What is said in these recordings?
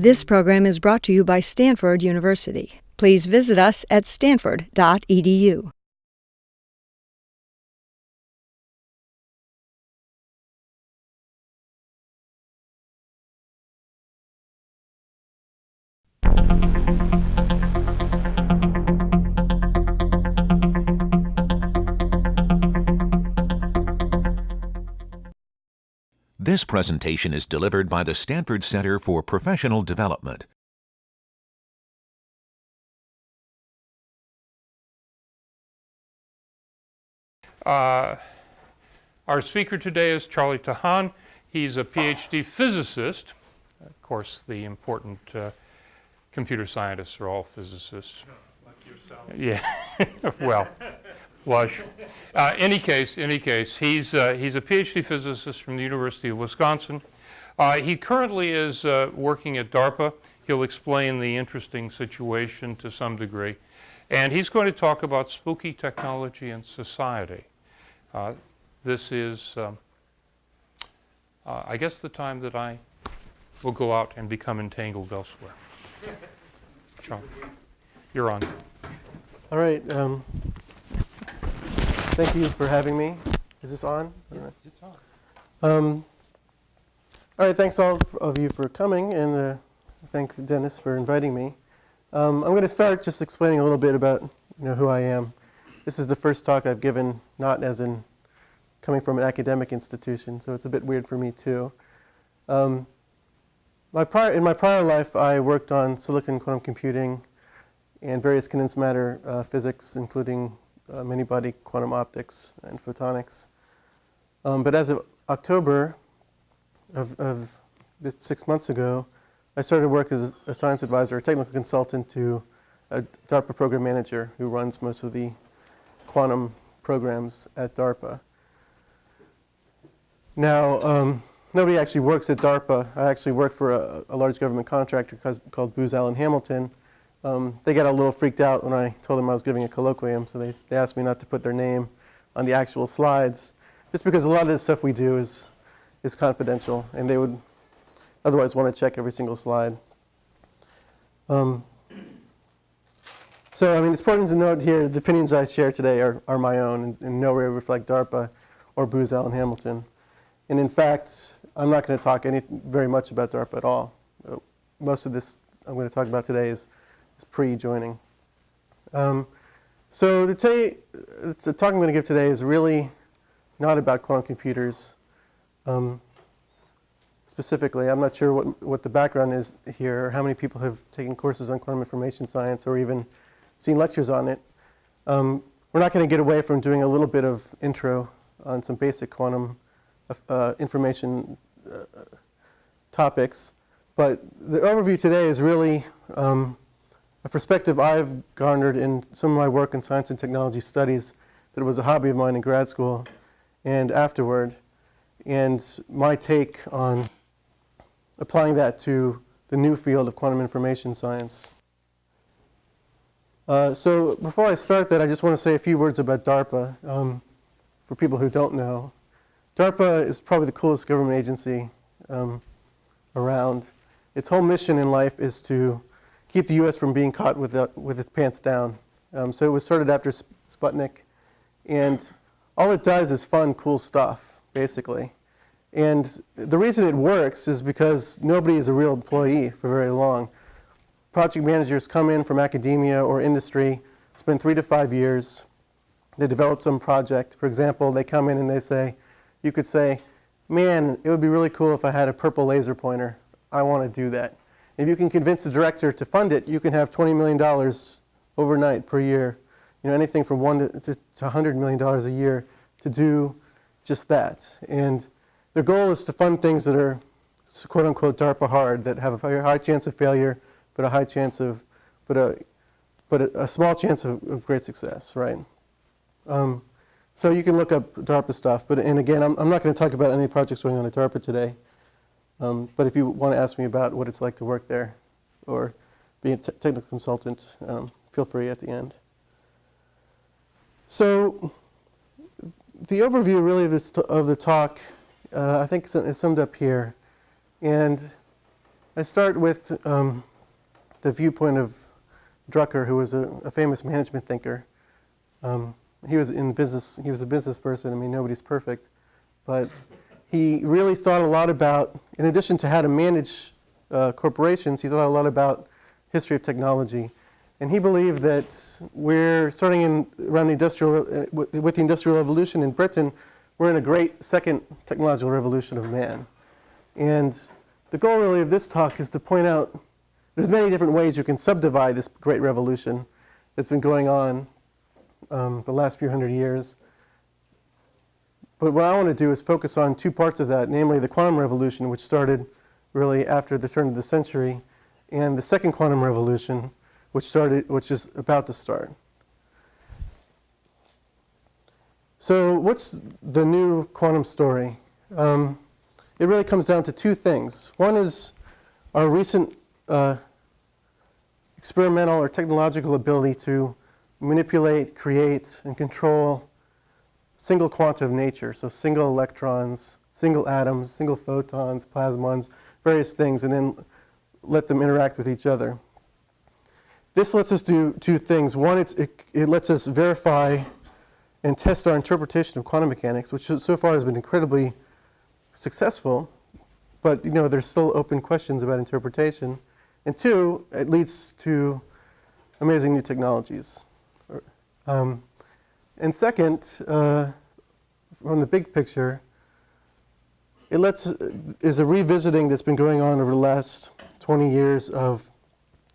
This program is brought to you by Stanford University. Please visit us at stanford.edu. This presentation is delivered by the Stanford Center for Professional Development. Our speaker today is Charlie Tahan. He's a PhD physicist. Of course, the important computer scientists are all physicists. No, like yourself. Yeah, well, blush. Any case, he's a PhD physicist from the University of Wisconsin. He currently is working at DARPA. He'll explain the interesting situation to some degree. And he's going to talk about Spookytechnology and Society. This is, I guess, the time that I will go out and become entangled elsewhere. Charlie, you're on. All right. Thank you for having me. Is this on? Yeah, it's on. All right. Thanks all of you for coming, and thanks Dennis for inviting me. I'm going to start just explaining a little bit about who I am. This is the first talk I've given, not as in coming from an academic institution, so it's a bit weird for me too. In my prior life, I worked on silicon quantum computing and various condensed matter physics, including many-body quantum optics and photonics. But as of October of this 6 months ago, I started work as a science advisor, a technical consultant to a DARPA program manager who runs most of the quantum programs at DARPA. Now, nobody actually works at DARPA. I actually work for a large government contractor called Booz Allen Hamilton. They got a little freaked out when I told them I was giving a colloquium, so they asked me not to put their name on the actual slides, just because a lot of the stuff we do is confidential, and they would otherwise want to check every single slide. So, I mean, it's important to note here, the opinions I share today are my own and in no way reflect DARPA or Booz Allen Hamilton. And in fact, I'm not going to talk very much about DARPA at all. Most of this I'm going to talk about today is pre-joining. So the talk I'm going to give today is really not about quantum computers. Specifically, I'm not sure what the background is here, or how many people have taken courses on quantum information science or even seen lectures on it. We're not going to get away from doing a little bit of intro on some basic quantum information topics. But the overview today is really a perspective I've garnered in some of my work in science and technology studies that was a hobby of mine in grad school and afterward, and my take on applying that to the new field of quantum information science. So before I start that, I just want to say a few words about DARPA. For people who don't know, DARPA is probably the coolest government agency around. Its whole mission in life is to keep the U.S. from being caught with its pants down. So it was started after Sputnik, and all it does is fund cool stuff, basically. And the reason it works is because nobody is a real employee for very long. Project managers come in from academia or industry, spend 3 to 5 years, they develop some project. For example, they come in and they say, you could say, man, it would be really cool if I had a purple laser pointer. I want to do that. If you can convince the director to fund it, you can have $20 million overnight per year. Anything from $1 to $100 million a year to do just that. And their goal is to fund things that are quote unquote DARPA hard, that have a very high chance of failure, but a small chance of great success, right? So you can look up DARPA stuff, and again, I'm not going to talk about any projects going on at DARPA today. But if you want to ask me about what it's like to work there or be a technical consultant, feel free at the end. So the overview really of the talk, I think is summed up here. And I start with the viewpoint of Drucker, who was a famous management thinker. He was in business. He was a business person. I mean, nobody's perfect, but he really thought a lot about, in addition to how to manage corporations, he thought a lot about history of technology. And he believed that we're starting around the industrial, with the Industrial Revolution in Britain, we're in a great second technological revolution of man. And the goal really of this talk is to point out there's many different ways you can subdivide this great revolution that's been going on the last few hundred years. But what I want to do is focus on two parts of that, namely the quantum revolution, which started really after the turn of the century, and the second quantum revolution, which is about to start. So what's the new quantum story? It really comes down to two things. One is our recent experimental or technological ability to manipulate, create, and control single quanta of nature, so single electrons, single atoms, single photons, plasmons, various things, and then let them interact with each other. This lets us do two things. One, it lets us verify and test our interpretation of quantum mechanics, which so far has been incredibly successful, but there's still open questions about interpretation. And two, it leads to amazing new technologies. And second, from the big picture, is a revisiting that's been going on over the last 20 years of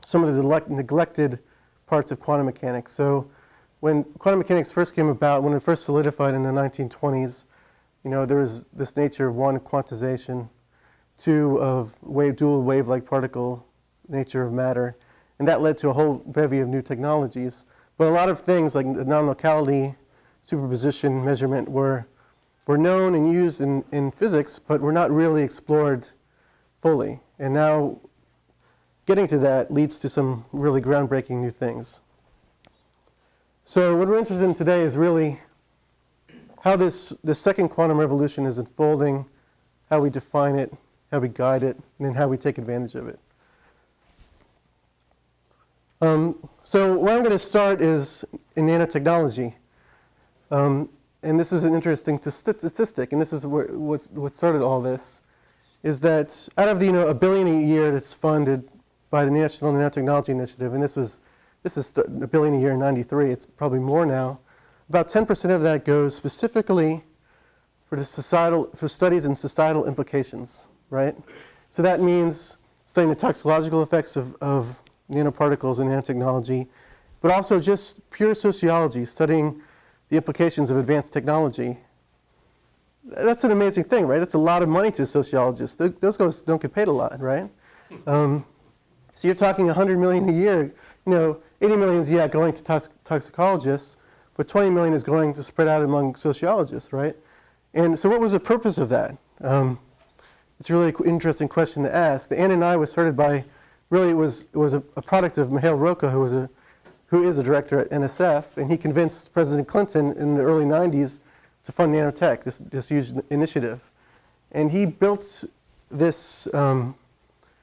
some of the neglected parts of quantum mechanics. So when quantum mechanics first came about, when it first solidified in the 1920s, there was this nature of one, quantization, two, of dual wave-like particle nature of matter, and that led to a whole bevy of new technologies. But a lot of things like the non-locality, superposition, measurement were known and used in physics, but were not really explored fully. And now getting to that leads to some really groundbreaking new things. So what we're interested in today is really how this second quantum revolution is unfolding, how we define it, how we guide it, and then how we take advantage of it. So where I'm going to start is in nanotechnology. And this is an interesting statistic, and this is what started all this, is that out of the $1 billion a year that's funded by the National Nanotechnology Initiative, and this is $1 billion a year in '93, it's probably more now, about 10% of that goes specifically for studies in societal implications, right? So that means studying the toxicological effects of nanoparticles and nanotechnology, but also just pure sociology, studying the implications of advanced technology. That's an amazing thing, right? That's a lot of money to sociologists. Those guys don't get paid a lot, right? So you're talking $100 million a year. 80 million is going to toxicologists, but 20 million is going to spread out among sociologists, right? And so what was the purpose of that? It's a really interesting question to ask. The NNI was started by, really it was a product of Mihail Roca, who is a director at NSF, and he convinced President Clinton in the early 90s to fund Nanotech, this huge initiative. And he built this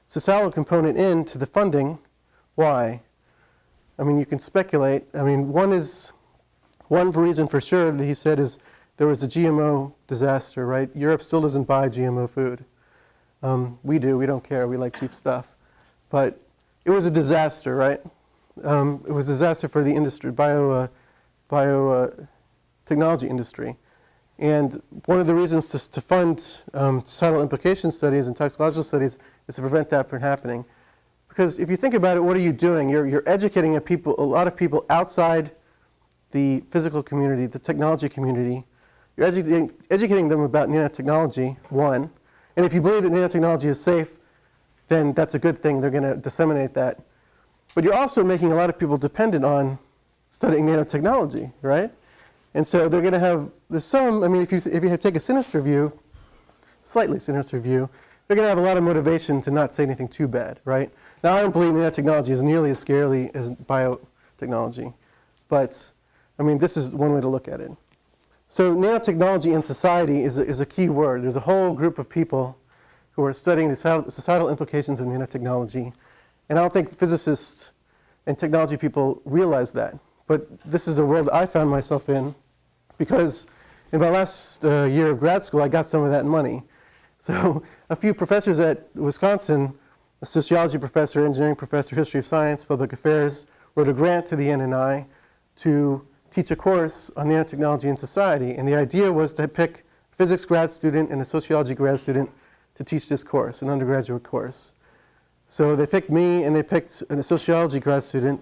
societal component into the funding. Why? I mean, you can speculate. I mean, one reason for sure that he said is there was a GMO disaster, right? Europe still doesn't buy GMO food. We do. We don't care. We like cheap stuff. But it was a disaster, right? It was a disaster for the industry, biotechnology industry. And one of the reasons to fund societal implication studies and toxicological studies is to prevent that from happening. Because if you think about it, what are you doing? You're educating a lot of people outside the physical community, the technology community. You're educating them about nanotechnology, one. And if you believe that nanotechnology is safe, then that's a good thing. They're going to disseminate that. But you're also making a lot of people dependent on studying nanotechnology, right? And so they're going to have if you take a sinister view, slightly sinister view, they're going to have a lot of motivation to not say anything too bad, right? Now, I don't believe nanotechnology is nearly as scary as biotechnology, but this is one way to look at it. So nanotechnology and society is a key word. There's a whole group of people who who are studying the societal implications of nanotechnology. And I don't think physicists and technology people realize that. But this is a world I found myself in because in my last year of grad school, I got some of that money. So a few professors at Wisconsin, a sociology professor, engineering professor, history of science, public affairs, wrote a grant to the NNI to teach a course on nanotechnology and society. And the idea was to pick a physics grad student and a sociology grad student to teach this course, an undergraduate course. So they picked me and they picked a sociology grad student,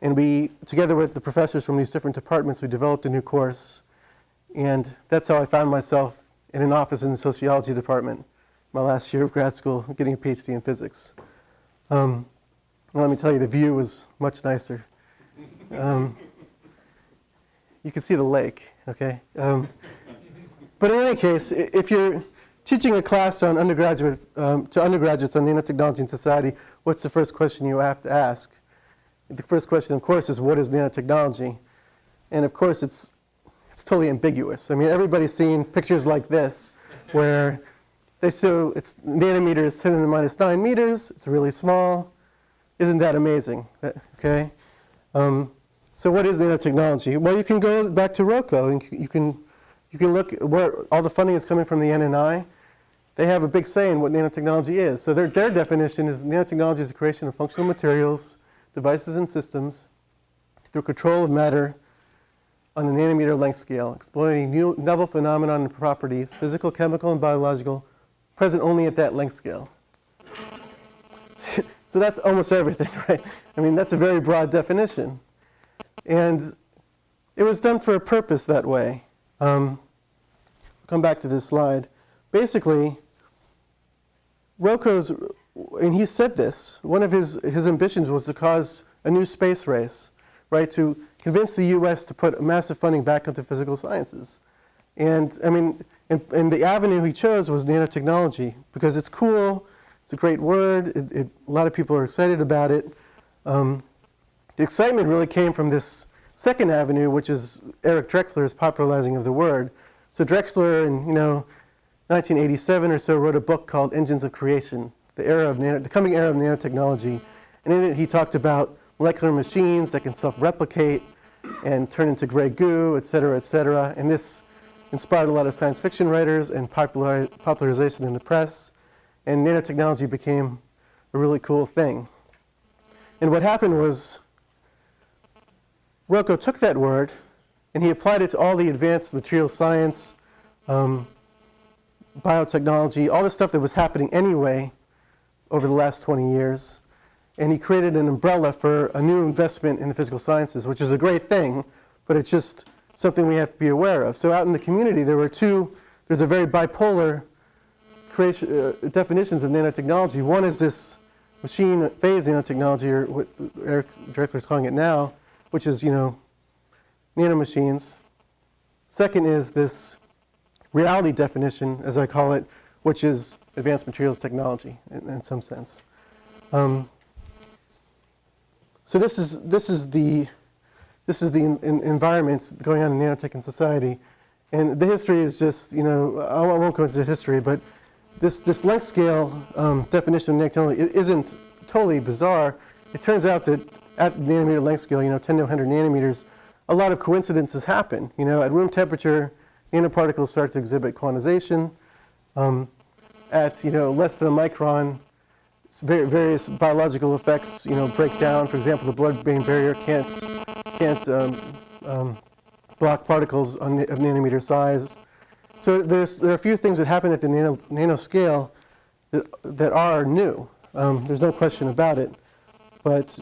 and we, together with the professors from these different departments, we developed a new course. And that's how I found myself in an office in the sociology department my last year of grad school, getting a PhD in physics. Well, let me tell you, the view was much nicer. You can see the lake, okay? But in any case, if you're teaching a class on to undergraduates on nanotechnology and society, what's the first question you have to ask? The first question, of course, is what is nanotechnology? And of course, it's totally ambiguous. I mean, everybody's seen pictures like this where they show it's nanometers, 10 to the minus 9 meters. It's really small. Isn't that amazing? Okay. So what is nanotechnology? Well, you can go back to Rocco and you can look at where all the funding is coming from the NNI. They have a big say in what nanotechnology is. So their definition is nanotechnology is the creation of functional materials, devices, and systems through control of matter on a nanometer length scale, exploiting new novel phenomena and properties, physical, chemical, and biological, present only at that length scale. So that's almost everything, right? I mean, that's a very broad definition. And it was done for a purpose that way. Come back to this slide. Basically, Rocco's, and he said this, one of his ambitions was to cause a new space race, right? To convince the US to put massive funding back into physical sciences. And I mean, and the avenue he chose was nanotechnology because it's cool, it's a great word, a lot of people are excited about it. The excitement really came from this second avenue, which is Eric Drexler's popularizing of the word. So Drexler in 1987 or so wrote a book called Engines of Creation, the coming era of nanotechnology. And in it he talked about molecular machines that can self-replicate and turn into gray goo, et cetera, et cetera. And this inspired a lot of science fiction writers and popularization in the press. And nanotechnology became a really cool thing. And what happened was Rocco took that word and he applied it to all the advanced material science, biotechnology, all the stuff that was happening anyway over the last 20 years. And he created an umbrella for a new investment in the physical sciences, which is a great thing, but it's just something we have to be aware of. So out in the community, there's a very bipolar definitions of nanotechnology. One is this machine phase nanotechnology, or what Eric Drexler is calling it now, which is, nanomachines. Second is this reality definition, as I call it, which is advanced materials technology in some sense. So this is the environment going on in nanotech and society, and the history is just I won't go into the history, but this length scale definition of nanotechnology isn't totally bizarre. It turns out that at the nanometer length scale, 10 to 100 nanometers, a lot of coincidences happen. At room temperature, nanoparticles start to exhibit quantization. At less than a micron, various biological effects break down. For example, the blood-brain barrier can't block particles of nanometer size. So there are a few things that happen at the nano scale that are new. There's no question about it, but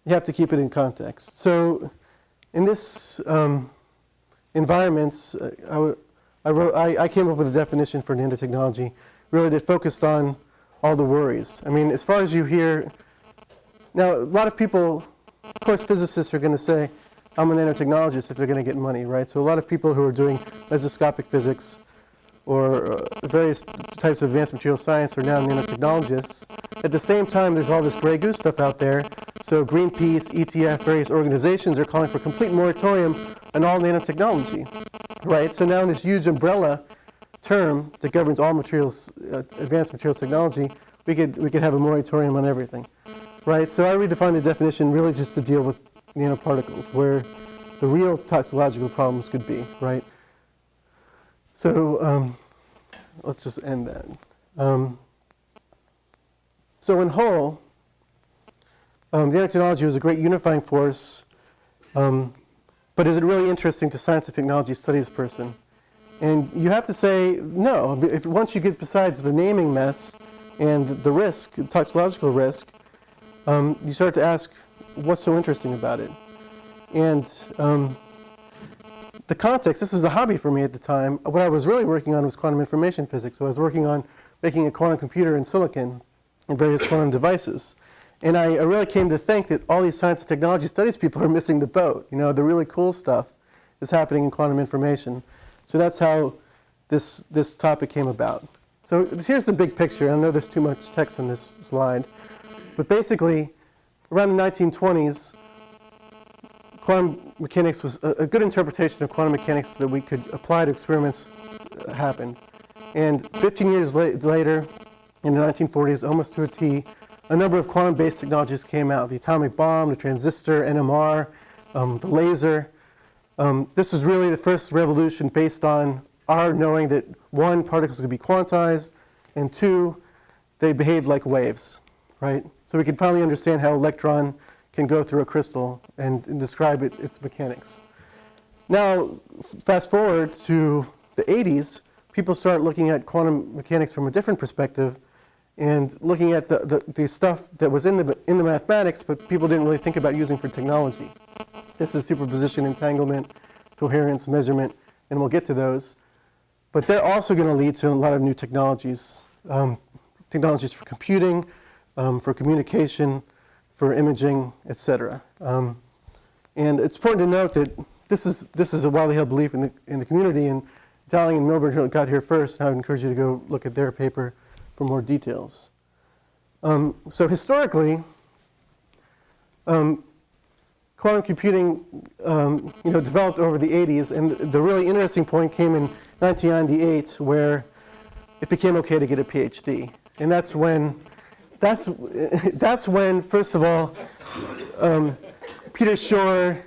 you have to keep it in context. So in this environment, I came up with a definition for nanotechnology, really that focused on all the worries. I mean, as far as you hear, now a lot of people, of course physicists are going to say, I'm a nanotechnologist if they're going to get money, right? So a lot of people who are doing mesoscopic physics or various types of advanced material science are now nanotechnologists. At the same time, there's all this gray goose stuff out there. So Greenpeace, ETF, various organizations are calling for complete moratorium on all nanotechnology, right? So now in this huge umbrella, term that governs all materials, advanced materials technology, we could have a moratorium on everything, right? So I redefined the definition really just to deal with nanoparticles, where the real toxicological problems could be, right? So let's just end that. So in whole, the nanotechnology was a great unifying force, but is it really interesting to science and technology studies person? And you have to say no. Once you get besides the naming mess and the risk, the toxicological risk, you start to ask, what's so interesting about it? And the context, this was a hobby for me at the time. What I was really working on was quantum information physics. So I was working on making a quantum computer in silicon and various quantum devices. And I really came to think that all these science and technology studies people are missing the boat. The really cool stuff is happening in quantum information. So that's how this topic came about. So here's the big picture. I know there's too much text on this slide. But basically, around the 1920s, quantum mechanics was a good interpretation of quantum mechanics that we could apply to experiments happened. And 15 years later, in the 1940s, almost to a T, a number of quantum-based technologies came out. The atomic bomb, the transistor, NMR, the laser. This was really the first revolution based on our knowing that one, particles could be quantized, and two, they behaved like waves, right? So we could finally understand how electron can go through a crystal and describe its mechanics. Now, fast forward to the 80s, people start looking at quantum mechanics from a different perspective and looking at the stuff that was in the mathematics, but people didn't really think about using for technology. This is superposition, entanglement, coherence, measurement, and we'll get to those. But they're also going to lead to a lot of new technologies. Technologies for computing, for communication, for imaging, etc. And it's important to note that this is a widely held belief in the community, and Dowling and Milburn got here first, and I would encourage you to go look at their paper for more details. So historically, quantum computing developed over the 80s, and the really interesting point came in 1998, where it became okay to get a PhD. And that's when, first of all, Peter Shor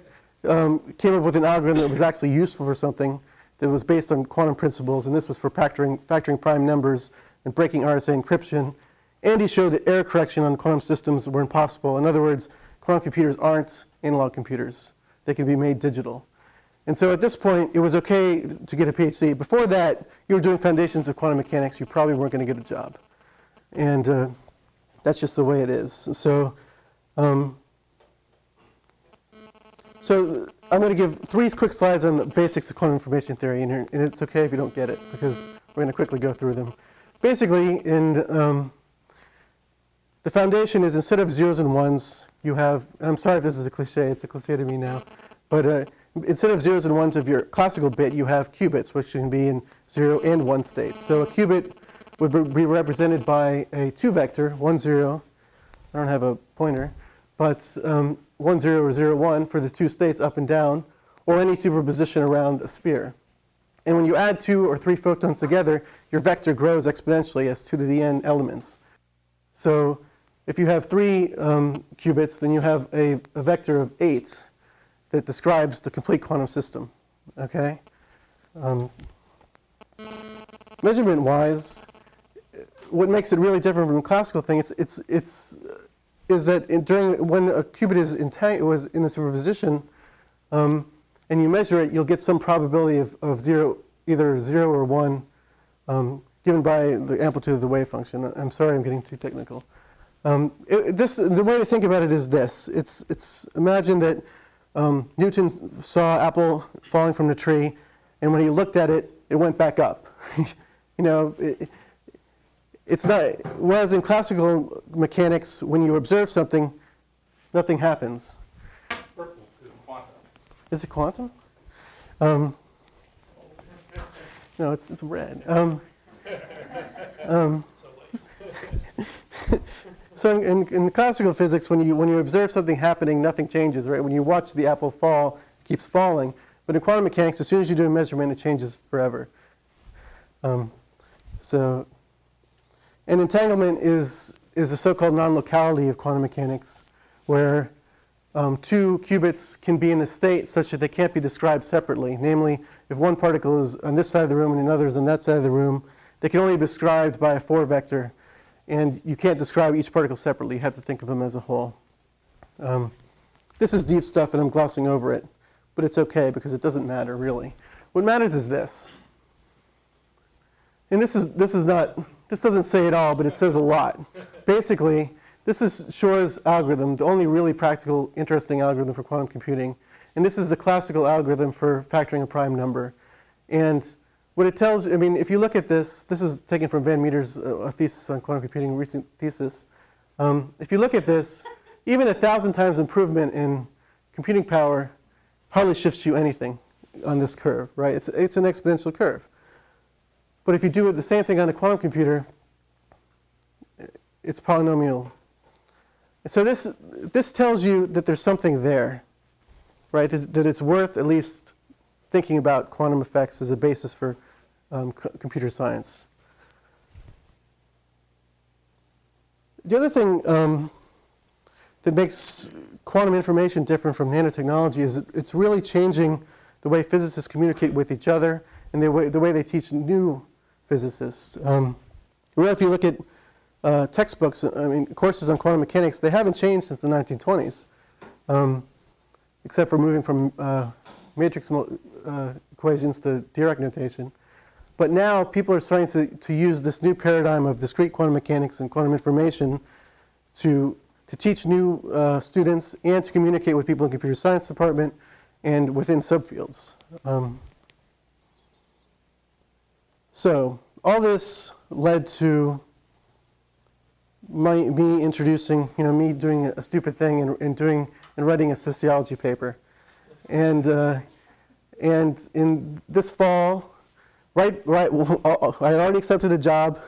came up with an algorithm that was actually useful for something that was based on quantum principles, and this was for factoring prime numbers and breaking RSA encryption. And he showed that error correction on quantum systems were impossible. In other words, quantum computers aren't analog computers. They can be made digital. And so at this point, it was okay to get a PhD. Before that, you were doing foundations of quantum mechanics. You probably weren't going to get a job. And that's just the way it is. So I'm going to give 3 quick slides on the basics of quantum information theory, and it's okay if you don't get it, because we're going to quickly go through them. Basically, the foundation is, instead of zeros and ones, you have, and I'm sorry if this is a cliche, it's a cliche to me now, but instead of zeros and ones of your classical bit, you have qubits, which can be in 0 and 1 states. So a qubit would be represented by a 2 vector, 1, 0. I don't have a pointer, but 1, 0 or 0, 1 for the 2 states up and down, or any superposition around a sphere. And when you add 2 or 3 photons together, your vector grows exponentially as 2 to the n elements. So if you have 3 qubits, then you have a vector of 8 that describes the complete quantum system. Okay? Measurement-wise, what makes it really different from the classical thing is that when a qubit is was in the superposition, and you measure it, you'll get some probability of 0, either 0 or 1, given by the amplitude of the wave function. I'm sorry I'm getting too technical. The way to think about it is this. Imagine that Newton saw an apple falling from the tree, and when he looked at it, it went back up. It's not, whereas in classical mechanics, when you observe something, nothing happens. Purple is quantum. Is it quantum? No, it's red. So in classical physics, when you observe something happening, nothing changes, right? When you watch the apple fall, it keeps falling. But in quantum mechanics, as soon as you do a measurement, it changes forever. And entanglement is a so-called non-locality of quantum mechanics, where two qubits can be in a state such that they can't be described separately. Namely, if one particle is on this side of the room and another is on that side of the room, they can only be described by a 4-vector, and you can't describe each particle separately. You have to think of them as a whole. This is deep stuff, and I'm glossing over it, but it's okay because it doesn't matter really. What matters is this. And this doesn't say it all, but it says a lot. Basically, this is Shor's algorithm, the only really practical, interesting algorithm for quantum computing. And this is the classical algorithm for factoring a prime number. And what it tells, I mean, if you look at this is taken from Van Meter's thesis on quantum computing, recent thesis. If you look at this, even 1,000 times improvement in computing power hardly shifts you anything on this curve, right? It's an exponential curve. But if you do the same thing on a quantum computer, it's polynomial. So this tells you that there's something there, right? That it's worth at least thinking about quantum effects as a basis for computer science. The other thing that makes quantum information different from nanotechnology is that it's really changing the way physicists communicate with each other and the way they teach new physicists. Really, if you look at textbooks, I mean, courses on quantum mechanics, they haven't changed since the 1920s, except for moving from matrix equations to Dirac notation. But now people are starting to use this new paradigm of discrete quantum mechanics and quantum information to teach new students and to communicate with people in the computer science department and within subfields. So all this led to me introducing, me doing a stupid thing and writing a sociology paper. And in this fall, I had already accepted a job,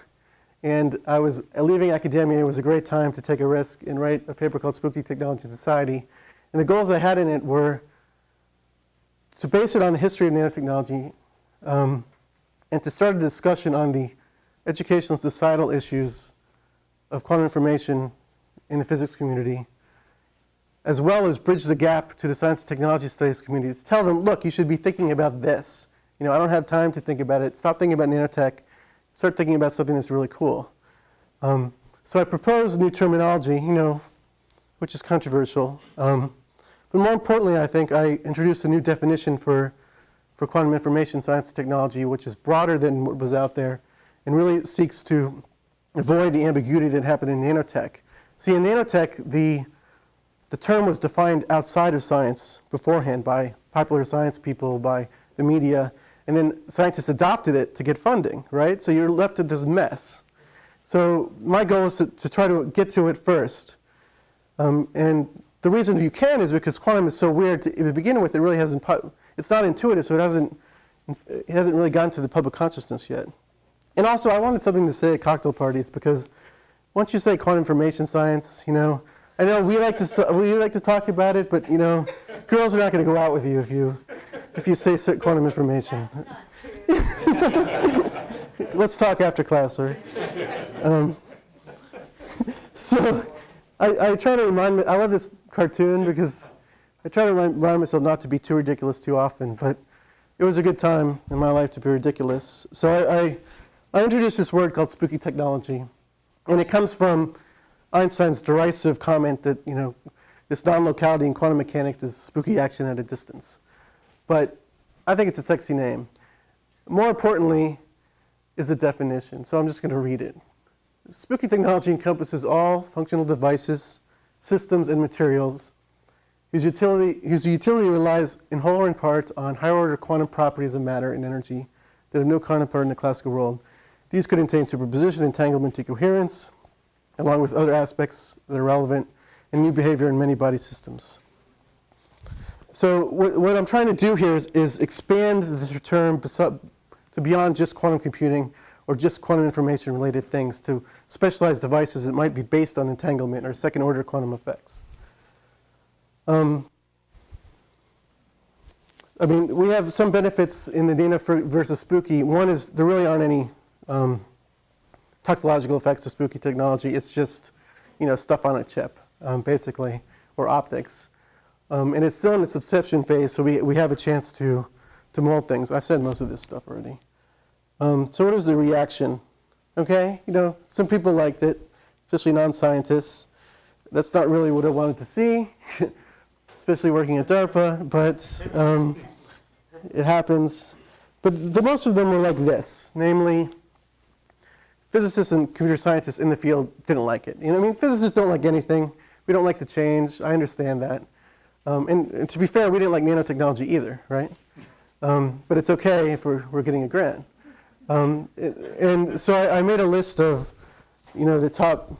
and I was leaving academia. It was a great time to take a risk and write a paper called Spookytechnology and Society. And the goals I had in it were to base it on the history of nanotechnology, and to start a discussion on the educational and societal issues of quantum information in the physics community, as well as bridge the gap to the science and technology studies community to tell them, look, you should be thinking about this. I don't have time to think about it. Stop thinking about nanotech. Start thinking about something that's really cool. So I proposed new terminology, which is controversial. But more importantly, I think I introduced a new definition for quantum information science and technology, which is broader than what was out there and really seeks to avoid the ambiguity that happened in nanotech. See, in nanotech, the term was defined outside of science beforehand by popular science people, by the media, and then scientists adopted it to get funding, right? So you're left with this mess. So my goal is to try to get to it first. And the reason you can is because quantum is so weird to begin with. It really hasn't, it's not intuitive, so it hasn't really gotten to the public consciousness yet. And also, I wanted something to say at cocktail parties, because once you say quantum information science, I know we like to talk about it, but girls are not going to go out with you if you say quantum information. Let's talk after class, all right? So I try to remind I love this cartoon because I try to remind myself not to be too ridiculous too often, but it was a good time in my life to be ridiculous. So I introduced this word called Spookytechnology, and it comes from Einstein's derisive comment that, this non-locality in quantum mechanics is spooky action at a distance. But I think it's a sexy name. More importantly is the definition, so I'm just going to read it. Spookytechnology encompasses all functional devices, systems, and materials whose utility relies in whole or in part on higher-order quantum properties of matter and energy that have no counterpart in the classical world. These could contain superposition, entanglement, decoherence, along with other aspects that are relevant, and new behavior in many body systems. So what I'm trying to do here is expand the term to beyond just quantum computing or just quantum information-related things to specialized devices that might be based on entanglement or second-order quantum effects. I mean, we have some benefits in the Nano versus Spooky. One is there really aren't any toxicological effects of Spooky technology. It's just, stuff on a chip, basically, or optics. And it's still in the subception phase, so we have a chance to mold things. I've said most of this stuff already. So what was the reaction? Okay, some people liked it, especially non-scientists. That's not really what I wanted to see, especially working at DARPA, but it happens. But the most of them were like this, namely, physicists and computer scientists in the field didn't like it. Physicists don't like anything. We don't like the change. I understand that. And to be fair, we didn't like nanotechnology either, right? But it's okay if we're getting a grant. And so I made a list of, the top,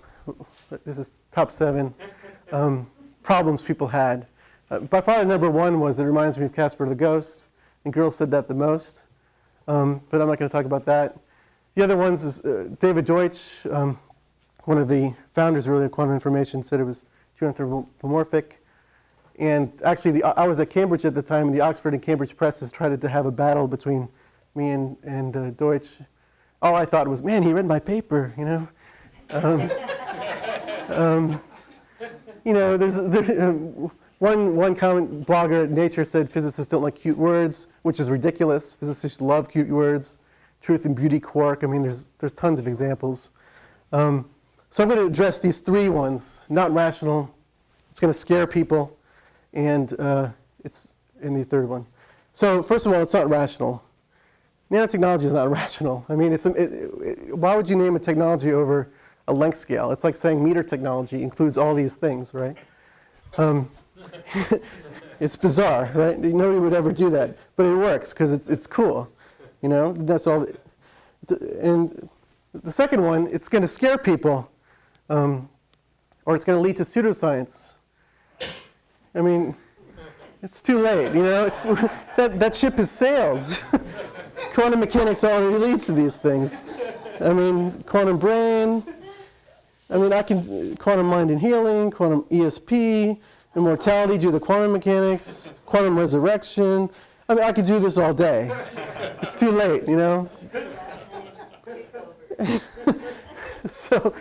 this is top 7 problems people had. By far, number 1 was it reminds me of Casper the Ghost, and girls said that the most. But I'm not going to talk about that. The other ones is David Deutsch, one of the founders really of quantum information, said it was too anthropomorphic. And actually, I was at Cambridge at the time, and the Oxford and Cambridge presses tried to have a battle between me and Deutsch. All I thought was, man, he read my paper, There's one comment blogger at Nature said physicists don't like cute words, which is ridiculous. Physicists love cute words. Truth and beauty quark. There's tons of examples. So I'm going to address these 3 ones. Not rational. It's going to scare people. And it's in the 3rd one. So first of all, it's not rational. Nanotechnology is not rational. Why would you name a technology over a length scale? It's like saying meter technology includes all these things, right? It's bizarre, right? Nobody would ever do that. But it works because it's cool. That's all. And the second one, it's going to scare people, or it's going to lead to pseudoscience. It's too late, that ship has sailed. Quantum mechanics already leads to these things. Quantum brain, I can quantum mind and healing, quantum ESP, immortality due to quantum mechanics, quantum resurrection. I could do this all day. It's too late, So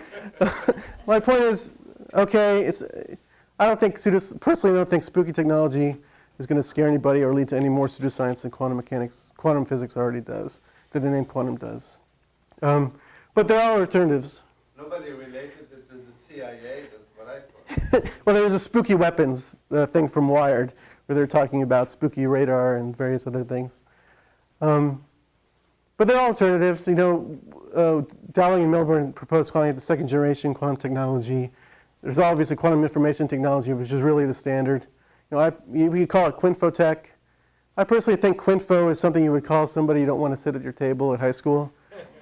my point is, okay, I personally don't think spooky technology is going to scare anybody or lead to any more pseudoscience than quantum mechanics, quantum physics already does, that the name quantum does. But there are alternatives. Nobody related it to the CIA, that's what I thought. Well, there was a spooky weapons thing from Wired, where they're talking about spooky radar and various other things. But there are alternatives. Dowling and Milburn proposed calling it the 2nd generation quantum technology. There's obviously quantum information technology, which is really the standard. We could call it Quinfotech. I personally think Quinfo is something you would call somebody you don't want to sit at your table at high school.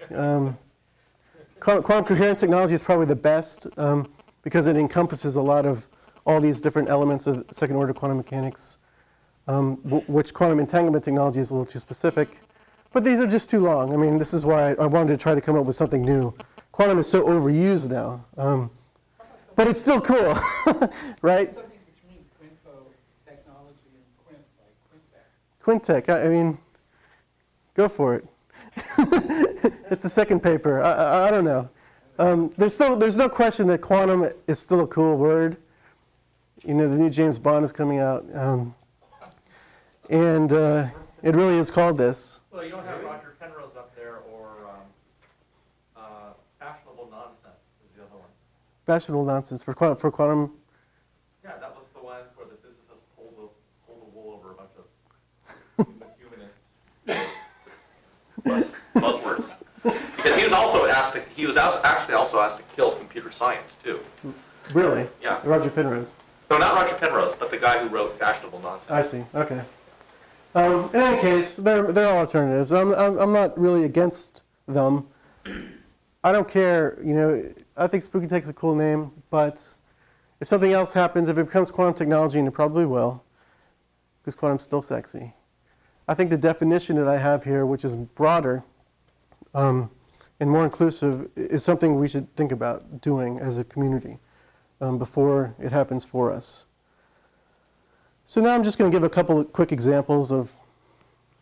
Quantum coherent technology is probably the best because it encompasses a lot of all these different elements of 2nd order quantum mechanics, which quantum entanglement technology is a little too specific. But these are just too long. This is why I wanted to try to come up with something new. Quantum is so overused now. But it's still cool, right? Something between Quinfotechnology and Quintech. Quintech, go for it. It's the 2nd paper. I don't know. There's no question that quantum is still a cool word. The new James Bond is coming out. And it really is called this. Well, you don't have Roger Penrose up there, or fashionable nonsense is the other one. Fashionable nonsense for quantum. Yeah, that was the one where the physicists pulled the wool over a bunch of humanists. Buzzwords. Because he was actually also asked to kill computer science too. Really? Yeah. Roger Penrose. No, not Roger Penrose, but the guy who wrote Fashionable Nonsense. I see. Okay. In any case, they're all alternatives. I'm not really against them. I don't care. I think Spookytech is a cool name, but if something else happens, if it becomes quantum technology, and it probably will, because quantum's still sexy. I think the definition that I have here, which is broader and more inclusive, is something we should think about doing as a community before it happens for us. So now I'm just going to give a couple of quick examples of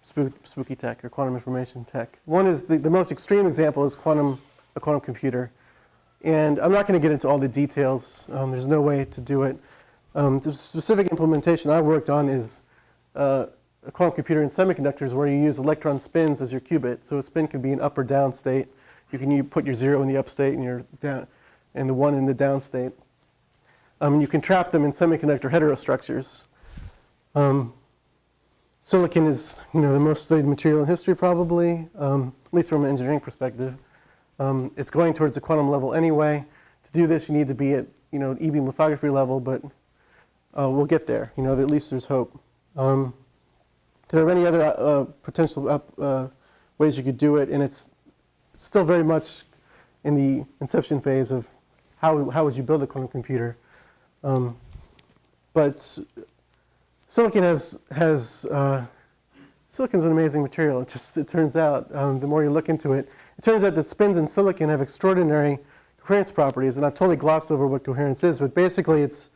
Spookytech or quantum information tech. One is the most extreme example is a quantum computer. And I'm not going to get into all the details. There's no way to do it. The specific implementation I worked on is a quantum computer in semiconductors where you use electron spins as your qubit. So a spin can be an up or down state. You put your 0 in the up state and your down, and the 1 in the down state. You can trap them in semiconductor heterostructures. Silicon is, the most studied material in history, probably, at least from an engineering perspective. It's going towards the quantum level anyway. To do this, you need to be at, e-beam lithography level, but we'll get there. At least there's hope. There are many other potential ways you could do it, and it's still very much in the inception phase of how would you build a quantum computer. But silicon silicon's an amazing material. It turns out, the more you look into it, it turns out that spins in silicon have extraordinary coherence properties, and I've totally glossed over what coherence is, but basically it's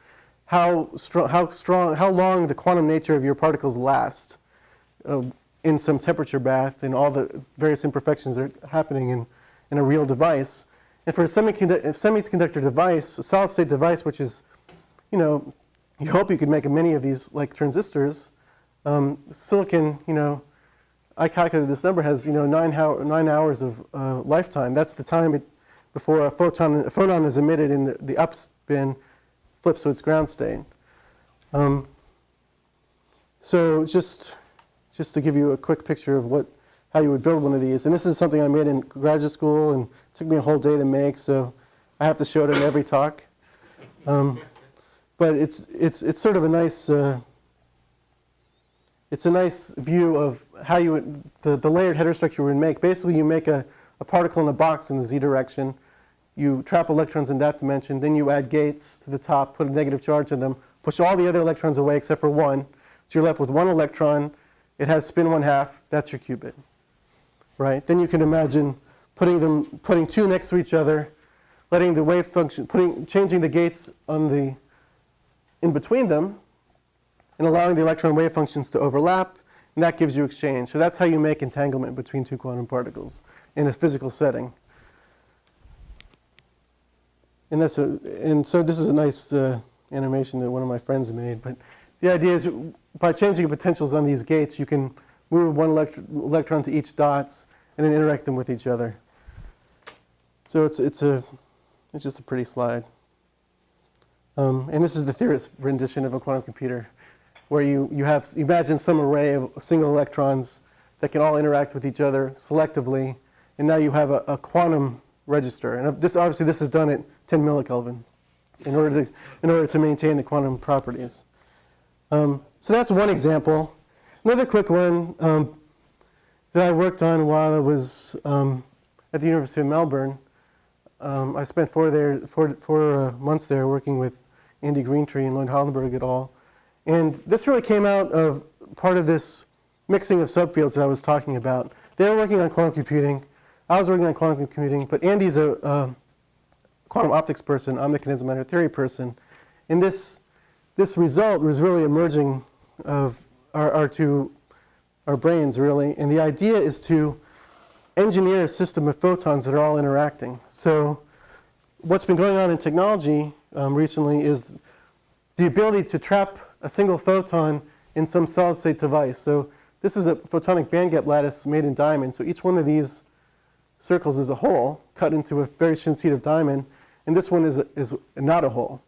how long the quantum nature of your particles last in some temperature bath and all the various imperfections that are happening in a real device. And for a semiconductor device, a solid-state device, which is, you hope you could make many of these like transistors, silicon, I calculated this number has 9 hours of lifetime. That's the time before a photon is emitted and the up spin flips to its ground state. So just to give you a quick picture of how you would build one of these, and this is something I made in graduate school and it took me a whole day to make, so I have to show it in every talk. But it's sort of a nice. It's a nice view of how you would, the layered heterostructure you would make. Basically, you make a particle in a box in the z direction. You trap electrons in that dimension. Then you add gates to the top, put a negative charge on them, push all the other electrons away except for one. So you're left with one electron. It has spin 1/2. That's your qubit, right? Then you can imagine putting two next to each other, letting the wave function, changing the gates in between them, and allowing the electron wave functions to overlap, and that gives you exchange. So that's how you make entanglement between two quantum particles in a physical setting. And so this is a nice animation that one of my friends made. But the idea is by changing the potentials on these gates, you can move one electron to each dots and then interact them with each other. So it's just a pretty slide. And this is the theorist's rendition of a quantum computer, where you imagine some array of single electrons that can all interact with each other selectively, and now you have a quantum register. And this is done at 10 millikelvin in order to maintain the quantum properties. So that's one example. Another quick one that I worked on while I was at the University of Melbourne. I spent 4 months there working with Andy Greentree and Lloyd Hollenberg et al. And this really came out of part of this mixing of subfields that I was talking about. They were working on quantum computing. I was working on quantum computing, but Andy's a quantum optics person. I'm the kinetic matter theory person. And this result was really emerging of our brains, really. And the idea is to engineer a system of photons that are all interacting. So what's been going on in technology recently is the ability to trap a single photon in some solid-state device. So this is a photonic bandgap lattice made in diamond. So each one of these circles is a hole cut into a very thin sheet of diamond, and this one is not a hole.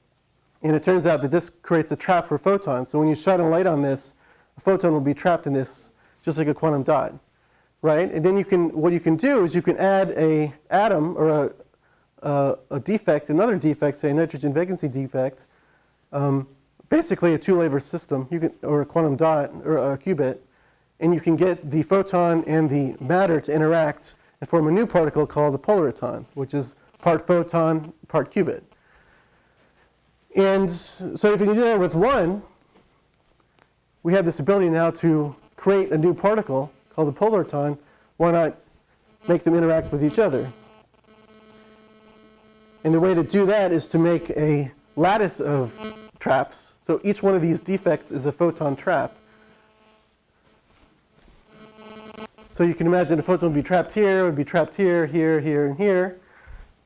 And it turns out that this creates a trap for photons. So when you shine a light on this, a photon will be trapped in this, just like a quantum dot, right? And then what you can do is you can add an atom or a defect, another defect, say a nitrogen vacancy defect, basically a two-layer system, or a quantum dot or a qubit, and you can get the photon and the matter to interact and form a new particle called the polariton, which is part photon, part qubit. And so if you can do that with one, we have this ability now to create a new particle called the polariton. Why not make them interact with each other? And the way to do that is to make a lattice of traps. So each one of these defects is a photon trap. So you can imagine a photon would be trapped here, would be trapped here, here, here, and here.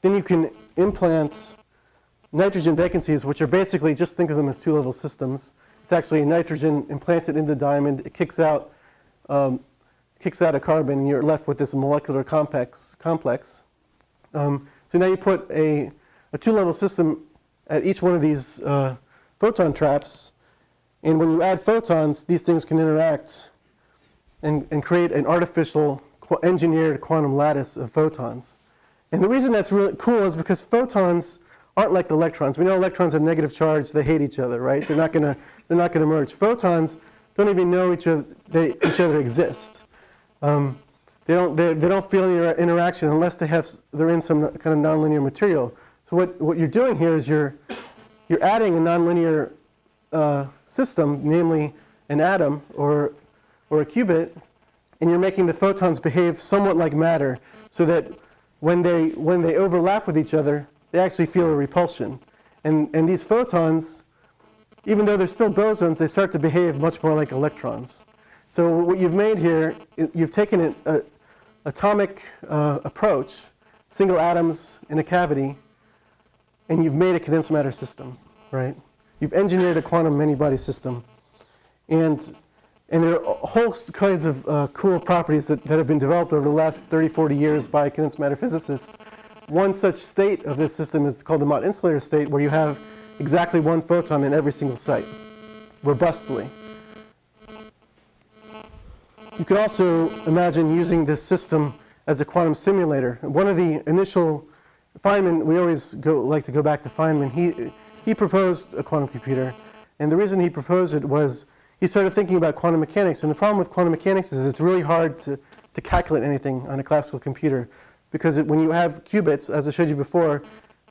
Then you can implant nitrogen vacancies, which are basically, just think of them as two-level systems. It's actually nitrogen implanted in the diamond. It kicks out a carbon, and you're left with this molecular complex. So now you put a two-level system at each one of these photon traps, and when you add photons, these things can interact and create an artificial engineered quantum lattice of photons. And the reason that's really cool is because photons aren't like electrons. We know electrons have negative charge; they hate each other, right? They're not gonna merge. Photons don't even know each other exist. They don't feel any interaction unless they're in some kind of nonlinear material. So what you're doing here is you're adding a nonlinear system, namely an atom or a qubit, and you're making the photons behave somewhat like matter, so that when they overlap with each other, they actually feel a repulsion. And these photons, even though they're still bosons, they start to behave much more like electrons. So what you've made here, you've taken an atomic approach, single atoms in a cavity, and you've made a condensed matter system, right? You've engineered a quantum many-body system. And there are whole kinds of cool properties that have been developed over the last 30, 40 years by condensed matter physicists. One such state of this system is called the Mott insulator state, where you have exactly one photon in every single site, robustly. You could also imagine using this system as a quantum simulator. One of the initial, Feynman, we always like to go back to Feynman. He proposed a quantum computer, and the reason he proposed it was he started thinking about quantum mechanics. And the problem with quantum mechanics is it's really hard to calculate anything on a classical computer, because when you have qubits, as I showed you before,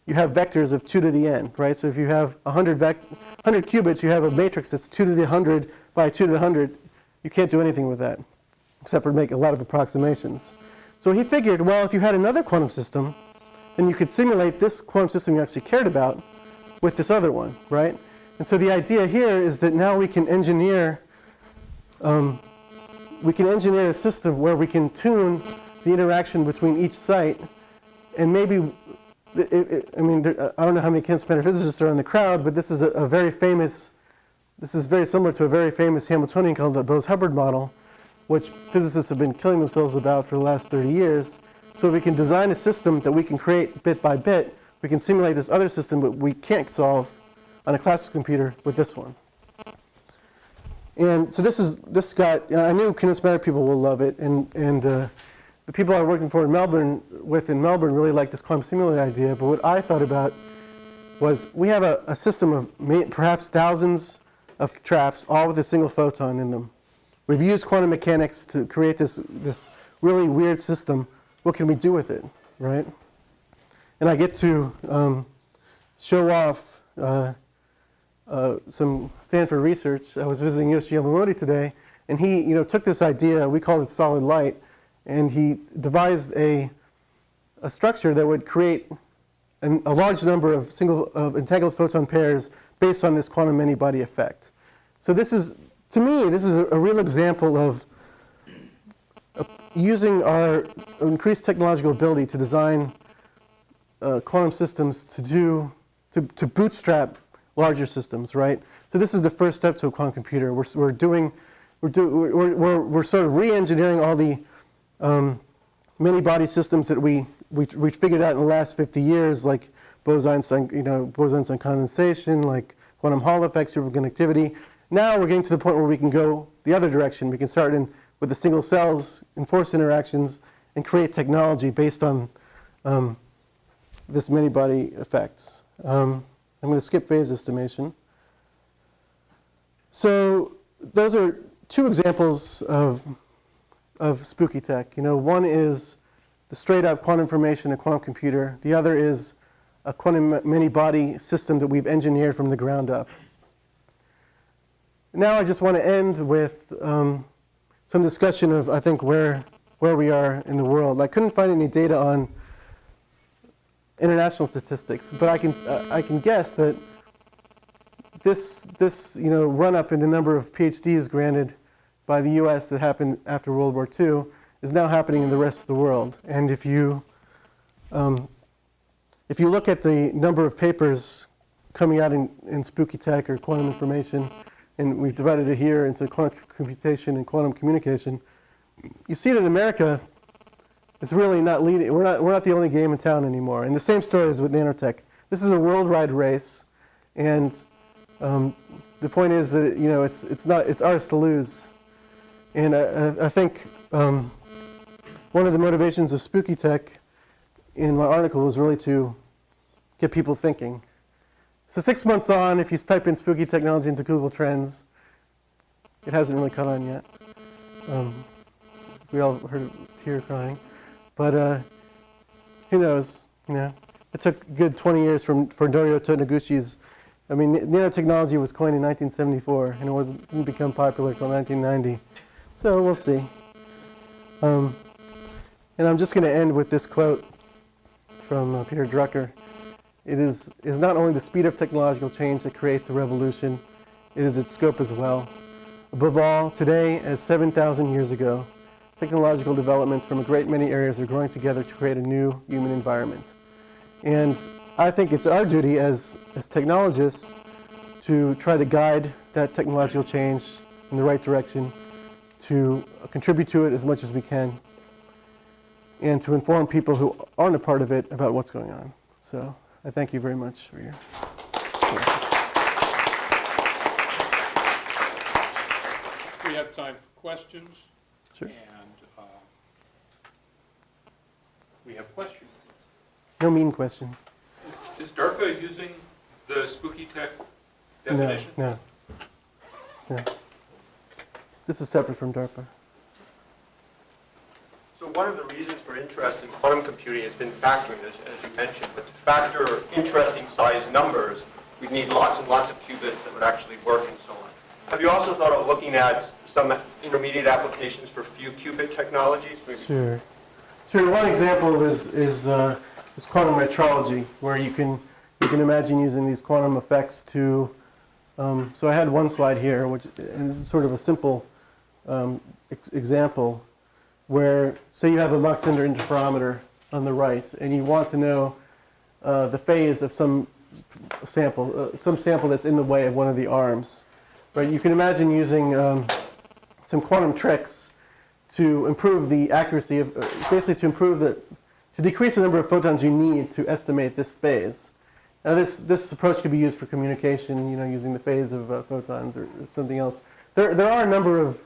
you have vectors of 2 to the n, right? So if you have 100 qubits, you have a matrix that's 2 to the 100 by 2 to the 100. You can't do anything with that, except for make a lot of approximations. So he figured, well, if you had another quantum system, then you could simulate this quantum system you actually cared about with this other one, right? And so the idea here is that now we can engineer a system where we can tune the interaction between each site, and maybe, I don't know how many condensed matter physicists are in the crowd, but this is this is very similar to a very famous Hamiltonian called the Bose-Hubbard model, which physicists have been killing themselves about for the last 30 years. So if we can design a system that we can create bit by bit, we can simulate this other system, but we can't solve on a classical computer with this one. And so I knew condensed matter people will love it, and the people I was working for in Melbourne really liked this quantum simulator idea. But what I thought about was we have a system of perhaps thousands of traps, all with a single photon in them. We've used quantum mechanics to create this really weird system. What can we do with it, right? And I get to show off some Stanford research. I was visiting Yoshi Yamamori today, and he took this idea, we call it solid light, and he devised a structure that would create a large number of entangled photon pairs based on this quantum many-body effect. So to me, this is a real example of using our increased technological ability to design quantum systems to bootstrap larger systems, right? So this is the first step to a quantum computer. We're sort of re-engineering all the many-body systems that we figured out in the last 50 years, like Bose-Einstein condensation, like quantum Hall effects, superconductivity. Now we're getting to the point where we can go the other direction. We can start with the single cells, enforce interactions, and create technology based on this many-body effects. I'm going to skip phase estimation. So those are two examples of Spookytech. One is the straight-up quantum information, a quantum computer. The other is a quantum many-body system that we've engineered from the ground up. Now I just want to end with some discussion of, I think, where we are in the world. I couldn't find any data on international statistics, but I can guess that this run up in the number of PhDs granted by the U.S. that happened after World War II is now happening in the rest of the world. And if you look at the number of papers coming out in Spookytech or quantum information, and we've divided it here into quantum computation and quantum communication, you see that America is really not leading. We're not the only game in town anymore. And the same story is with Nanotech. This is a worldwide race, and the point is that it's ours to lose. And I think one of the motivations of Spookytech in my article was really to get people thinking. So 6 months on, if you type in Spookytechnology into Google Trends, it hasn't really caught on yet. We all heard a tear crying. But who knows? It took a good 20 years for Norio Noguchi's. I mean, nanotechnology was coined in 1974, and it didn't become popular until 1990. So we'll see. And I'm just going to end with this quote from Peter Drucker. It is not only the speed of technological change that creates a revolution, it is its scope as well. Above all, today, as 7,000 years ago, technological developments from a great many areas are growing together to create a new human environment. And I think it's our duty as technologists to try to guide that technological change in the right direction, to contribute to it as much as we can, and to inform people who aren't a part of it about what's going on. So I thank you very much for your We have time for questions. Sure. And we have questions. No mean questions. Is DARPA using the Spookytech definition? No. This is separate from DARPA. So one of the reasons for interest in quantum computing has been factoring, as you mentioned. But to factor interesting size numbers, we'd need lots and lots of qubits that would actually work and so on. Have you also thought of looking at some intermediate applications for few qubit technologies? Sure. One example is quantum metrology, where you can imagine using these quantum effects to. So I had one slide here, which is sort of a simple example, where say you have a Mach-Zehnder interferometer on the right, and you want to know the phase of some sample that's in the way of one of the arms. Right? You can imagine using some quantum tricks to improve the accuracy of, basically to decrease the number of photons you need to estimate this phase. Now this approach could be used for communication, using the phase of photons or something else. There are a number of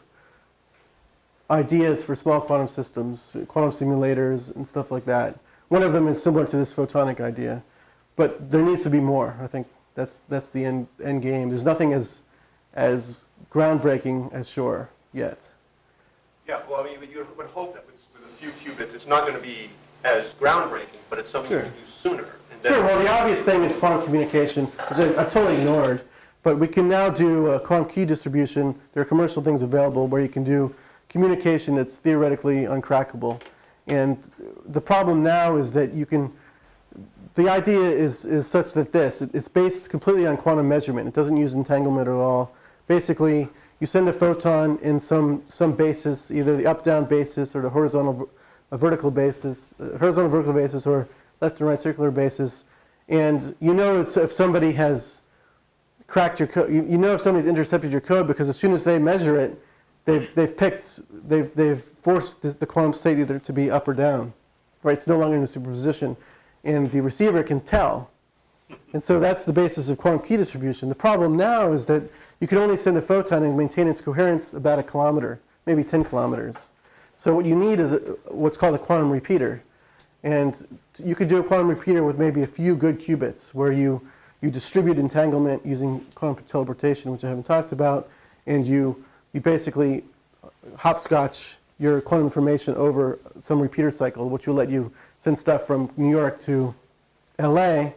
ideas for small quantum systems, quantum simulators and stuff like that. One of them is similar to this photonic idea, but there needs to be more. I think that's the end game. There's nothing as groundbreaking as Shor yet. Yeah, well, I mean, you would hope that with a few qubits, it's not going to be as groundbreaking, but it's something you can do sooner. And then Well, the obvious thing is quantum communication, which I totally ignored. But we can now do quantum key distribution. There are commercial things available where you can do communication that's theoretically uncrackable. And the problem now is that the idea is such that it's based completely on quantum measurement. It doesn't use entanglement at all. Basically, you send a photon in some basis, either the up-down basis or the horizontal vertical basis or left and right circular basis. And you know if somebody has cracked your code, you know if somebody's intercepted your code, because as soon as they measure it, they've forced the quantum state either to be up or down, right? It's no longer in a superposition, and the receiver can tell. And so that's the basis of quantum key distribution. The problem now is that you can only send a photon and maintain its coherence about 1 kilometer, maybe 10 kilometers. So what you need is what's called a quantum repeater. And you could do a quantum repeater with maybe a few good qubits, where you distribute entanglement using quantum teleportation, which I haven't talked about, and you basically hopscotch your quantum information over some repeater cycle, which will let you send stuff from New York to LA,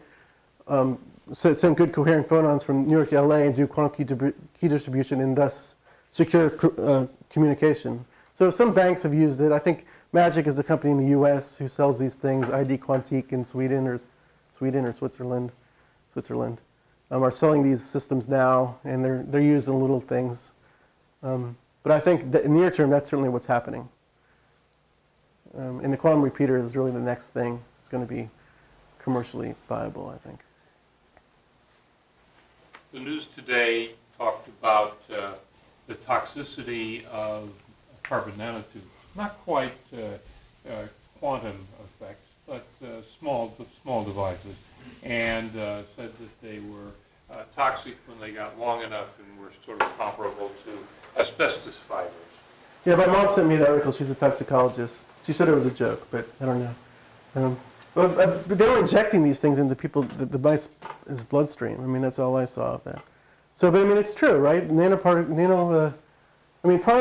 so send good coherent photons from New York to LA and do quantum key distribution and thus secure communication. So some banks have used it. I think Magic is the company in the US who sells these things. ID Quantique in Sweden or Switzerland, are selling these systems now, and they're used in little things. But I think that in the near term, that's certainly what's happening. And the quantum repeater is really the next thing that's going to be commercially viable, I think. The news today talked about the toxicity of carbon nanotubes. Not quite quantum effects, but small devices, and said that they were toxic when they got long enough and were sort of comparable to asbestos fibers. Yeah, my mom sent me the article. She's a toxicologist. She said it was a joke, but I don't know. But they were injecting these things into the mice's bloodstream. I mean, that's all I saw of that. So, but I mean, it's true, right? I mean, part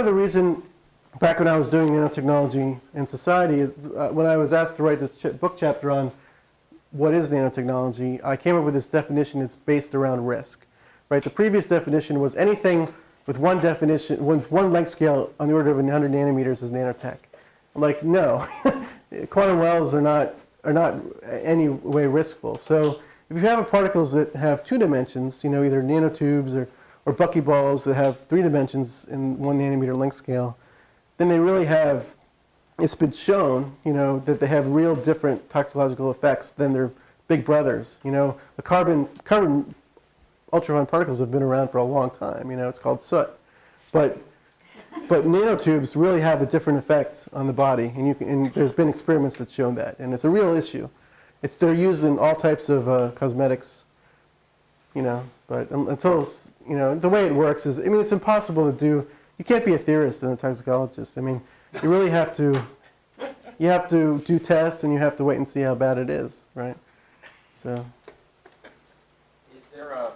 of the reason back when I was doing Nanotechnology and Society is when I was asked to write this book chapter on what is nanotechnology, I came up with this definition that's based around risk, right? The previous definition was anything with one length scale on the order of 100 nanometers is nanotech. Like, no, quantum wells are not any way riskful. So if you have particles that have 2 dimensions, either nanotubes or buckyballs that have 3 dimensions in 1 nanometer length scale, then they really have, it's been shown, that they have real different toxicological effects than their big brothers. The carbon ultrafine particles have been around for a long time. It's called soot. But nanotubes really have a different effect on the body, and there's been experiments that show that, and it's a real issue. They're used in all types of cosmetics, but until, the way it works is, it's impossible to do. You can't be a theorist and a toxicologist. You really have to, do tests, and you have to wait and see how bad it is, right? So. Is there a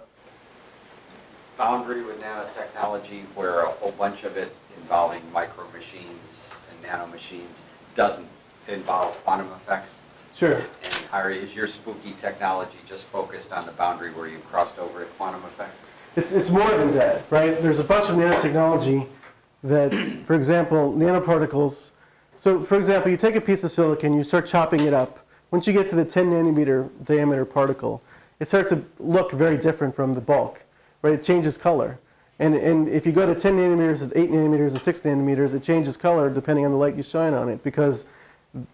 boundary with nanotechnology where a whole bunch of it involving micro machines and nano machines doesn't involve quantum effects? Sure. And Harry, is your Spookytechnology just focused on the boundary where you crossed over at quantum effects? It's more than that, right? There's a bunch of nanotechnology that's, for example, nanoparticles. So, for example, you take a piece of silicon, you start chopping it up. Once you get to the 10 nanometer diameter particle, it starts to look very different from the bulk, right? It changes color. And if you go to 10 nanometers, 8 nanometers, or 6 nanometers, it changes color depending on the light you shine on it because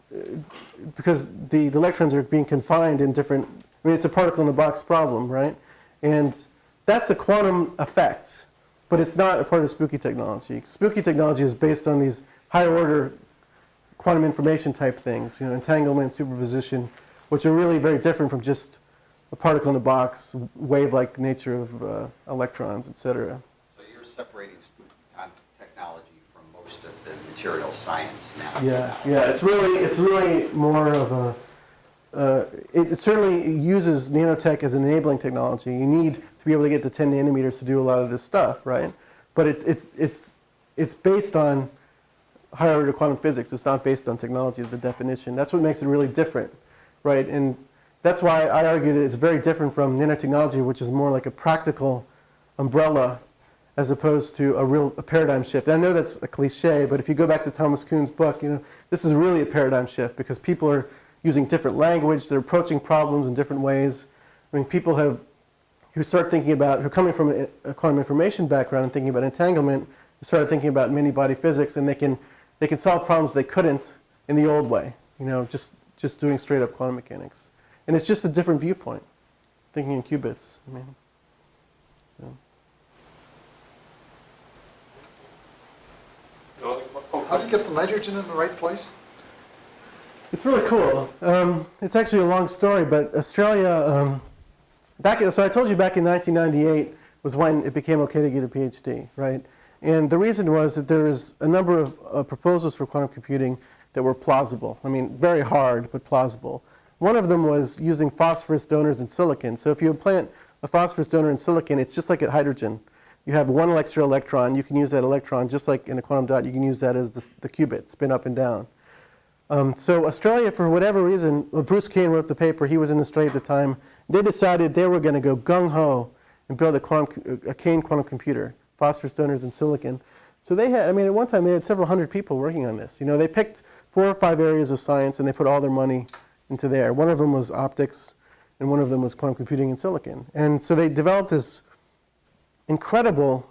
the electrons are being confined in different, it's a particle in a box problem, right? And that's a quantum effect, but it's not a part of Spookytechnology. Spookytechnology is based on these higher order quantum information type things, entanglement, superposition, which are really very different from just a particle in a box, wave-like nature of electrons, etc. So you're separating Spookytechnology from most of the material science now. Yeah. It's really more of a. It certainly uses nanotech as an enabling technology. You need to be able to get to 10 nanometers to do a lot of this stuff, right? But it's based on higher order quantum physics. It's not based on technology, the definition. That's what makes it really different, right? And that's why I argue that it's very different from nanotechnology, which is more like a practical umbrella as opposed to a paradigm shift. And I know that's a cliche, but if you go back to Thomas Kuhn's book, this is really a paradigm shift because people are using different language, they're approaching problems in different ways. People who start thinking about, who are coming from a quantum information background and thinking about entanglement, started thinking about many-body physics, and they can solve problems they couldn't in the old way, just doing straight-up quantum mechanics. And it's just a different viewpoint, thinking in qubits. How do you get the nitrogen in the right place? It's really cool. It's actually a long story, but Australia, so I told you back in 1998 was when it became okay to get a PhD, right? And the reason was that there was a number of proposals for quantum computing that were plausible. Very hard, but plausible. One of them was using phosphorus donors in silicon. So if you implant a phosphorus donor in silicon, it's just like at hydrogen. You have one extra electron. You can use that electron, just like in a quantum dot, you can use that as the qubit, spin up and down. So Australia, for whatever reason, Bruce Kane wrote the paper. He was in Australia at the time. They decided they were going to go gung-ho and build a Kane quantum computer, phosphorus donors in silicon. So they had, at one time they had several hundred people working on this. They picked 4 or 5 areas of science and they put all their money into there. One of them was optics and one of them was quantum computing in silicon. And so they developed this incredible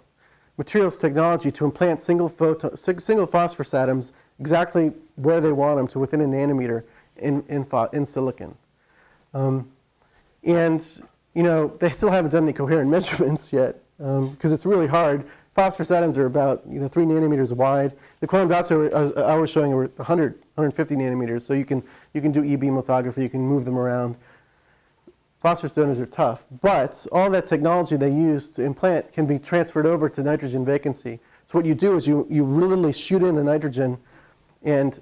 materials technology to implant single phosphorus atoms exactly where they want them to within a nanometer in silicon. And they still haven't done any coherent measurements yet because it's really hard. Phosphorus atoms are about 3 nanometers wide. The quantum dots I was showing are 150 nanometers, so you can do E-beam lithography, you can move them around. Phosphorus donors are tough, but all that technology they use to implant can be transferred over to nitrogen vacancy. So what you do is you literally shoot in a nitrogen, and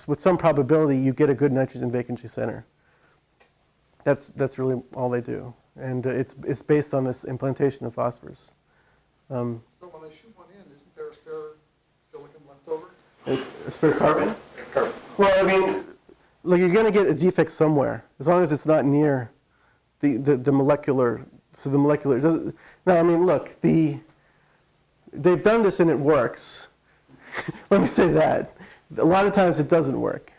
with some probability you get a good nitrogen vacancy center. That's really all they do, and it's based on this implantation of phosphorus. So when I shoot one in, isn't there a spare silicon left over? A spare carbon? Carbon. Well, I mean, look, you're going to get a defect somewhere, as long as it's not near the molecular. So the molecular. No, I mean, look, they've done this and it works. Let me say that. A lot of times it doesn't work,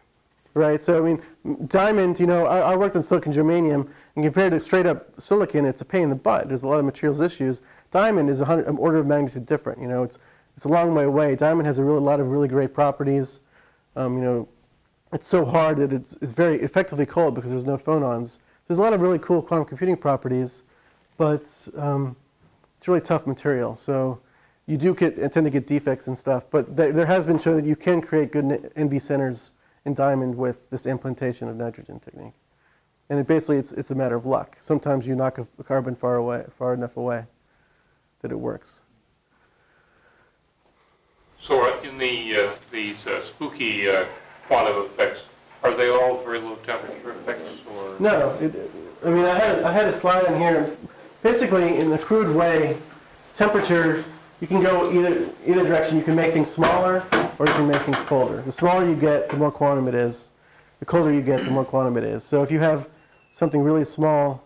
right? So I mean, diamond. I worked on silicon germanium, and compared to straight up silicon, it's a pain in the butt. There's a lot of materials issues. Diamond is an order of magnitude different. It's a long way away. Diamond has a lot of really great properties. It's so hard that it's very effectively cold because there's no phonons. There's a lot of really cool quantum computing properties, but it's really tough material. So you do tend to get defects and stuff. But there has been shown that you can create good NV centers in diamond with this implantation of nitrogen technique. And it's a matter of luck. Sometimes you knock a carbon far enough away that it works. So in these spooky quantum effects, are they all very low temperature effects? Or? No. I had a slide on here. Basically, in a crude way, temperature, you can go either direction. You can make things smaller or you can make things colder. The smaller you get, the more quantum it is. The colder you get, the more quantum it is. So if you have something really small,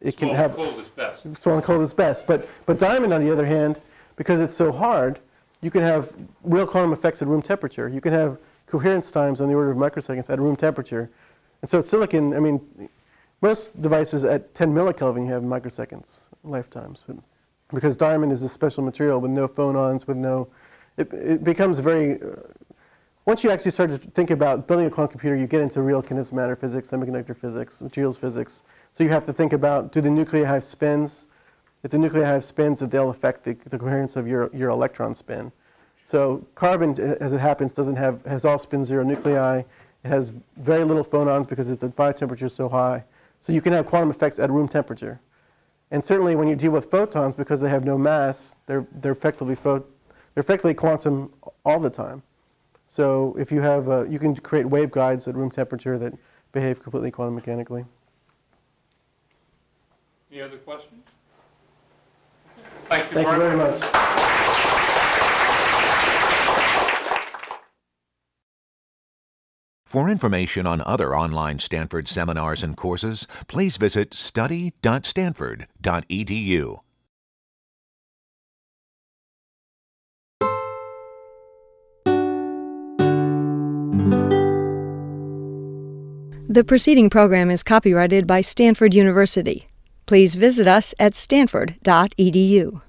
it can have... Small and cold is best. Small and cold is best. But diamond, on the other hand, because it's so hard, you can have real quantum effects at room temperature. You can have coherence times on the order of microseconds at room temperature. And so silicon, most devices at 10 millikelvin you have microseconds lifetimes. But because diamond is a special material with no phonons, it becomes very... once you actually start to think about building a quantum computer, you get into real condensed matter physics, semiconductor physics, materials physics. So you have to think about, do the nuclei have spins? If the nuclei have spins, that they'll affect the coherence of your electron spin. So carbon, as it happens, has all spin zero nuclei. It has very little phonons because the biotemperature is so high. So you can have quantum effects at room temperature. And certainly when you deal with photons, because they have no mass, they're effectively quantum all the time. So if you have, you can create waveguides at room temperature that behave completely quantum mechanically. Any other questions? Thank you Thank you very much. For information on other online Stanford seminars and courses, please visit study.stanford.edu. The preceding program is copyrighted by Stanford University. Please visit us at stanford.edu.